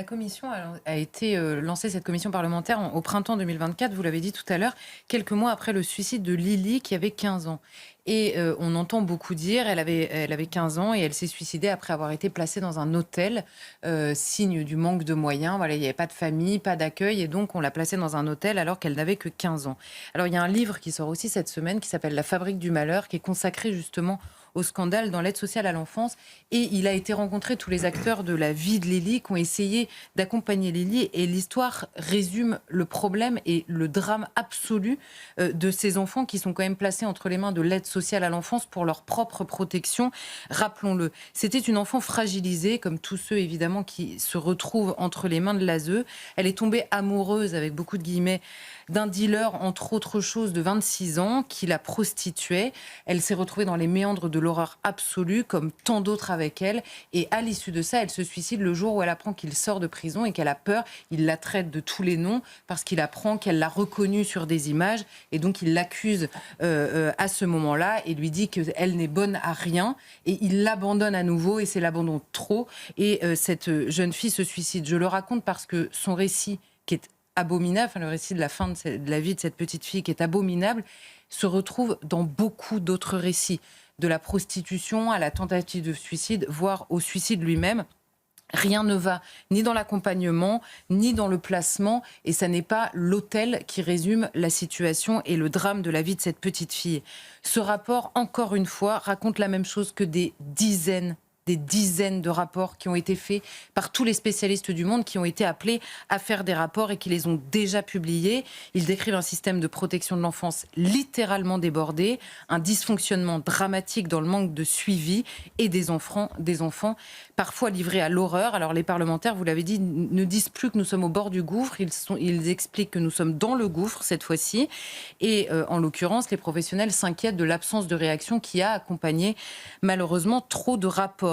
La commission a été lancée, cette commission parlementaire, au printemps 2024, vous l'avez dit tout à l'heure, quelques mois après le suicide de Lily, qui avait 15 ans. Et on entend beaucoup dire, elle avait 15 ans et elle s'est suicidée après avoir été placée dans un hôtel, signe du manque de moyens. Voilà, il n'y avait pas de famille, pas d'accueil, et donc on l'a placée dans un hôtel alors qu'elle n'avait que 15 ans. Alors il y a un livre qui sort aussi cette semaine qui s'appelle La fabrique du malheur, qui est consacré justement au scandale dans l'aide sociale à l'enfance. Et il a été rencontré tous les acteurs de la vie de Lily qui ont essayé d'accompagner Lily. Et l'histoire résume le problème et le drame absolu de ces enfants qui sont quand même placés entre les mains de l'aide sociale à l'enfance pour leur propre protection. Rappelons-le, c'était une enfant fragilisée, comme tous ceux évidemment qui se retrouvent entre les mains de l'ASE. Elle est tombée amoureuse, avec beaucoup de guillemets, d'un dealer, entre autres choses, de 26 ans, qui la prostituait. Elle s'est retrouvée dans les méandres de l'horreur absolue, comme tant d'autres avec elle. Et à l'issue de ça, elle se suicide le jour où elle apprend qu'il sort de prison et qu'elle a peur. Il la traite de tous les noms parce qu'il apprend qu'elle l'a reconnue sur des images. Et donc, il l'accuse à ce moment-là et lui dit qu'elle n'est bonne à rien. Et il l'abandonne à nouveau et c'est l'abandon trop. Et cette jeune fille se suicide. Je le raconte parce que son récit, qui est abominable, enfin, le récit de la fin de la vie de cette petite fille qui est abominable, se retrouve dans beaucoup d'autres récits, de la prostitution à la tentative de suicide, voire au suicide lui-même. Rien ne va, ni dans l'accompagnement, ni dans le placement, et ça n'est pas l'hôtel qui résume la situation et le drame de la vie de cette petite fille. Ce rapport, encore une fois, raconte la même chose que des dizaines de rapports qui ont été faits par tous les spécialistes du monde qui ont été appelés à faire des rapports et qui les ont déjà publiés. Ils décrivent un système de protection de l'enfance littéralement débordé, un dysfonctionnement dramatique dans le manque de suivi et des enfants parfois livrés à l'horreur. Alors les parlementaires, vous l'avez dit, ne disent plus que nous sommes au bord du gouffre, ils expliquent que nous sommes dans le gouffre cette fois-ci. Et en l'occurrence, les professionnels s'inquiètent de l'absence de réaction qui a accompagné malheureusement trop de rapports.